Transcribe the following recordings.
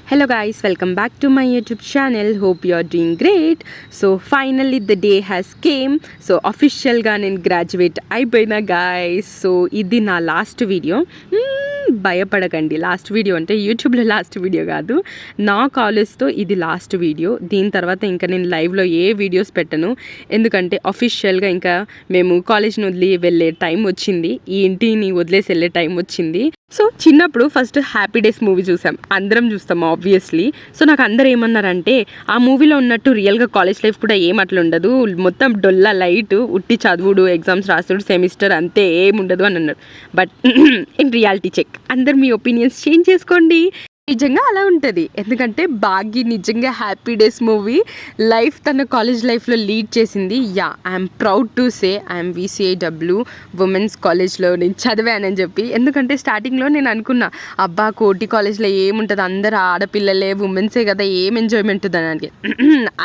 Hello guys, welcome back to my YouTube channel. Hope you are doing great. So finally the day has came. So official ga నేను graduate అయిపోయినా guys. So ఇది నా last video. భయపడకండి, last video అంటే యూట్యూబ్లో last video కాదు, నా కాలేజ్తో ఇది లాస్ట్ వీడియో. దీని తర్వాత ఇంకా నేను లైవ్లో ఏ వీడియోస్ పెట్టను, ఎందుకంటే అఫీషియల్గా ఇంకా మేము కాలేజ్ని వదిలి వెళ్ళే టైం వచ్చింది, ఈ ఇంటిని వదిలేసి వెళ్ళే టైం వచ్చింది. సో చిన్నప్పుడు ఫస్ట్ హ్యాపీ డేస్ మూవీ చూసాం, అందరం చూస్తాం ఆబ్వియస్లీ. సో నాకు అందరు ఏమన్నారంటే ఆ మూవీలో ఉన్నట్టు రియల్గా కాలేజ్ లైఫ్ కూడా ఏం అట్లా ఉండదు, మొత్తం డొల్లా లైట్, ఉట్టి చదువుడు, ఎగ్జామ్స్ రాస్తుడు, సెమిస్టర్ అంతే, ఏముండదు అని అన్నారు. బట్ ఇన్ రియాలిటీ చెక్, అందరు మీ ఒపీనియన్స్ చేంజ్ చేసుకోండి. నిజంగా అలా ఉంటుంది, ఎందుకంటే భాగ్య నిజంగా హ్యాపీ డేస్ మూవీ లైఫ్ తన కాలేజ్ లైఫ్లో లీడ్ చేసింది. Yeah, I'm proud to say I'm VCAW women's కాలేజ్లో నేను చదివానని చెప్పి. ఎందుకంటే స్టార్టింగ్లో నేను అనుకున్నా, అబ్బా కోటి కాలేజ్లో ఏముంటుంది, అందరు ఆడపిల్లలే, ఉమెన్సే కదా, ఏం ఎంజాయ్మెంట్ ఉందని.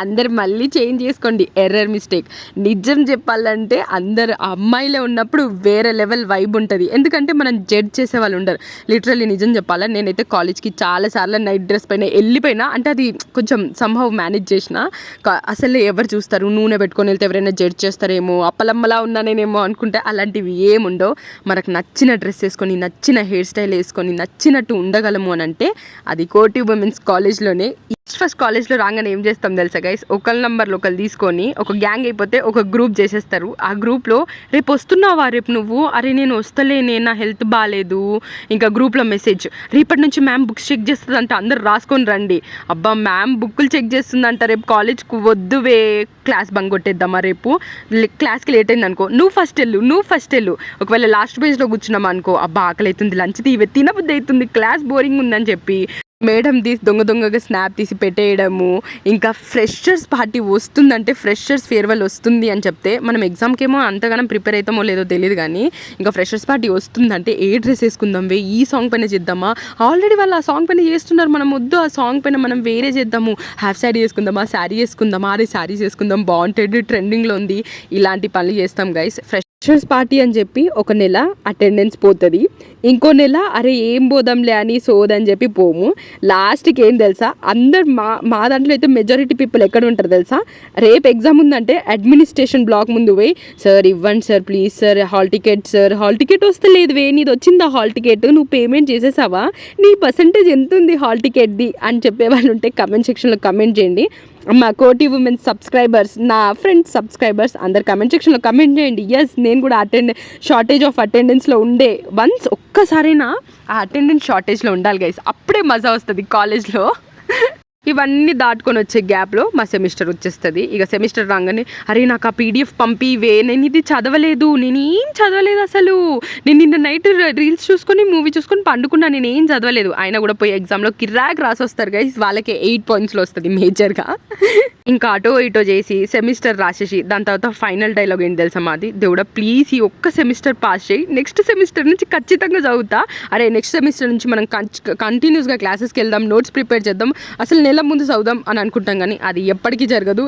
అందరు మళ్ళీ చేంజ్ చేసుకోండి, ఎర్రర్ మిస్టేక్. నిజం చెప్పాలంటే అందరు అమ్మాయిలే ఉన్నప్పుడు వేరే లెవెల్ వైబ్ ఉంటుంది, ఎందుకంటే మనం జడ్జ్ చేసే వాళ్ళు ఉండరు. లిటరల్లీ నిజం చెప్పాలా, నేనైతే కాలేజ్కి చాలాసార్లు నైట్ డ్రెస్ పైన వెళ్ళిపోయినా, అంటే అది కొంచెం సంహవ్ మేనేజ్ చేసిన. అసలు ఎవరు చూస్తారు, నూనె పెట్టుకొని వెళ్తే ఎవరైనా జడ్జ్ చేస్తారేమో, అప్పలమ్మలా ఉన్నానేమో అనుకుంటే అలాంటివి ఏముండవు. మనకు నచ్చిన డ్రెస్ వేసుకొని, నచ్చిన హెయిర్ స్టైల్ వేసుకొని, నచ్చినట్టు ఉండగలము అని అంటే అది కోటి ఉమెన్స్ కాలేజ్లోనే. ఫస్ట్ కాలేజ్లో రాగానే ఏం చేస్తాం తెలుసా గైస్, ఒకళ్ళ నంబర్లు ఒకళ్ళు తీసుకొని ఒక గ్యాంగ్ అయిపోతే ఒక గ్రూప్ చేసేస్తారు. ఆ గ్రూప్లో రేపు వస్తున్నావా, రేపు నువ్వు, అరే నేను వస్తలేనే, నా హెల్త్ బాగాలేదు, ఇంకా గ్రూప్లో మెసేజ్, రేపటి నుంచి మ్యామ్ బుక్స్ చెక్ చేస్తుందంట, అందరు రాసుకొని రండి. అబ్బా మ్యామ్ బుక్కులు చెక్ చేస్తుందంట, రేపు కాలేజ్కు వద్దువే, క్లాస్ బంక్ కొట్టేద్దామా, రేపు క్లాస్కి లేట్ అయింది అనుకో, నువ్వు ఫస్ట్ వెళ్ళు. ఒకవేళ లాస్ట్ పేజ్లో కూర్చున్నామా అనుకో, అబ్బా ఆకలి అవుతుంది, లంచ్ తీవే, తినబుద్ధి అవుతుంది, క్లాస్ బోరింగ్ ఉందని చెప్పి మేడం దొంగగా స్నాప్ తీసి పెట్టేయడము. ఇంకా ఫ్రెషర్స్ పార్టీ వస్తుందంటే, ఫ్రెషర్స్ ఫేర్వెల్ వస్తుంది అని చెప్తే, మనం ఎగ్జామ్కి ఏమో అంతగానం ప్రిపేర్ అవుతామో లేదో తెలియదు, కానీ ఇంకా ఫ్రెషర్స్ పార్టీ వస్తుందంటే ఏ డ్రెస్ వేసుకుందాం వే, ఈ సాంగ్ పైన చేద్దామా, ఆల్రెడీ వాళ్ళు ఆ సాంగ్ పైన చేస్తున్నారు, మనం వద్దు, ఆ సాంగ్ పైన మనం వేరే చేద్దాము, హాఫ్ శారీ వేసుకుందామా, శారీ వేసుకుందామా, అరే శారీస్ వేసుకుందాం, బాగుంటుంది, ట్రెండింగ్లో ఉంది, ఇలాంటి పనులు చేస్తాం గైస్. ఫ్రెషర్స్ పార్టీ అని చెప్పి ఒక నెల అటెండెన్స్ పోతుంది, ఇంకో నెల అరే ఏం పోదాంలే అని సోదని చెప్పి పోము. లాస్ట్కి ఏం తెలుసా, అందరు మా దాంట్లో అయితే మెజారిటీ పీపుల్ ఎక్కడ ఉంటారు తెలుసా, రేపు ఎగ్జామ్ ఉందంటే అడ్మినిస్ట్రేషన్ బ్లాక్ ముందు పోయి, సార్ ఇవ్వండి sir please sir, hall ticket sir, hall ticket వస్తే లేదు వే, నీది వచ్చిందా హాల్ టికెట్, నువ్వు పేమెంట్ చేసేసావా, నీ పర్సంటేజ్ ఎంత ఉంది హాల్ టికెట్ది అని చెప్పేవాళ్ళు ఉంటే కమెంట్ సెక్షన్లో కమెంట్ చేయండి. మా కోటి ఉమెన్స్ సబ్స్క్రైబర్స్, నా ఫ్రెండ్స్ సబ్స్క్రైబర్స్ అందరు కమెంట్ సెక్షన్లో కమెంట్ చేయండి. ఎస్, నేను కూడా షార్టేజ్ ఆఫ్ అటెండెన్స్లో ఉండే, వన్స్ ఒక్కసారైనా ఆ అటెండెన్స్ షార్టేజ్లో ఉండాలి గైస్, అప్పుడే మజా వస్తుంది కాలేజ్లో. ఇవన్నీ దాటుకొని వచ్చే గ్యాప్లో మా సెమిస్టర్ వచ్చేస్తుంది. ఇక సెమిస్టర్ రాగానే, అరే నాకు ఆ PDF పంపివే, నేను ఇది చదవలేదు, నేను ఏం చదవలేదు అసలు, నేను నిన్న నైట్ రీల్స్ చూసుకొని మూవీ చూసుకొని పండుకున్నా, నేను ఏం చదవలేదు. ఆయన కూడా పోయి ఎగ్జామ్లో కిరాక్ రాసి వస్తారు గైస్, వాళ్ళకి 8 పాయింట్స్లో వస్తుంది మేజర్గా. ఇంకా అటో ఇటో చేసి సెమిస్టర్ రాసేసి, దాని తర్వాత ఫైనల్ డైలాగ్ ఏంటి తెలుసా మాది, దేవుడా ప్లీజ్ ఈ ఒక్క సెమిస్టర్ పాస్ చేయి, నెక్స్ట్ సెమిస్టర్ నుంచి ఖచ్చితంగా చదువుతా, అరే నెక్స్ట్ సెమిస్టర్ నుంచి మనం కంటిన్యూస్గా క్లాసెస్కి వెళ్దాం, నోట్స్ ప్రిపేర్ చేద్దాం, అసలు నెల ముందు చదువుదాం అని అనుకుంటాం, కానీ అది ఎప్పటికీ జరగదు.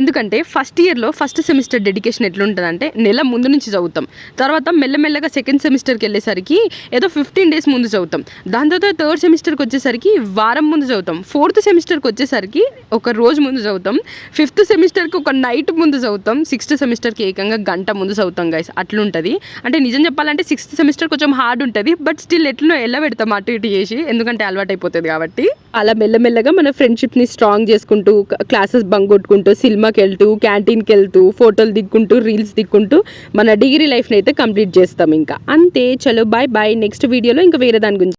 ఎందుకంటే ఫస్ట్ ఇయర్లో ఫస్ట్ సెమిస్టర్ డెడికేషన్ ఎట్లుంటుందంటే, నెల ముందు నుంచి చదువుతాం, తర్వాత మెల్లమెల్లగా సెకండ్ సెమిస్టర్కి వెళ్ళేసరికి ఏదో 15 days ముందు చదువుతాం, దాని తర్వాత థర్డ్ సెమిస్టర్కి వచ్చేసరికి వారం ముందు చదువుతాం, ఫోర్త్ సెమిస్టర్కి వచ్చేసరికి ఒక రోజు ముందు చదువుతాం, ఫిఫ్త్ సెమిస్టర్కి ఒక నైట్ ముందు చదువుతాం, సిక్స్త్ సెమిస్టర్కి ఏకంగా గంట ముందు చదువుతాం గైస్. అట్లుంటుంది. అంటే నిజం చెప్పాలంటే సిక్స్త్ సెమిస్టర్ కొంచెం హార్డ్ ఉంటుంది, బట్ స్టిల్ ఎట్లనో ఎలా పెడతాం అటు ఇటు చేసి, ఎందుకంటే అలవాటు అయిపోతుంది కాబట్టి. అలా మెల్లమెల్లగా మన ఫ్రెండ్షిప్ని స్ట్రాంగ్ చేసుకుంటూ, క్లాసెస్ బంక్ కొట్టుకుంటూ, సినిమాకి వెళ్తూ, క్యాంటీన్కి వెళ్తూ, ఫోటోలు దిక్కుంటూ, రీల్స్ దిక్కుంటూ మన డిగ్రీ లైఫ్ని అయితే కంప్లీట్ చేస్తాం. ఇంకా అంతే, చలో బాయ్ బాయ్. నెక్స్ట్ వీడియోలో ఇంకా వేరే దాని గురించి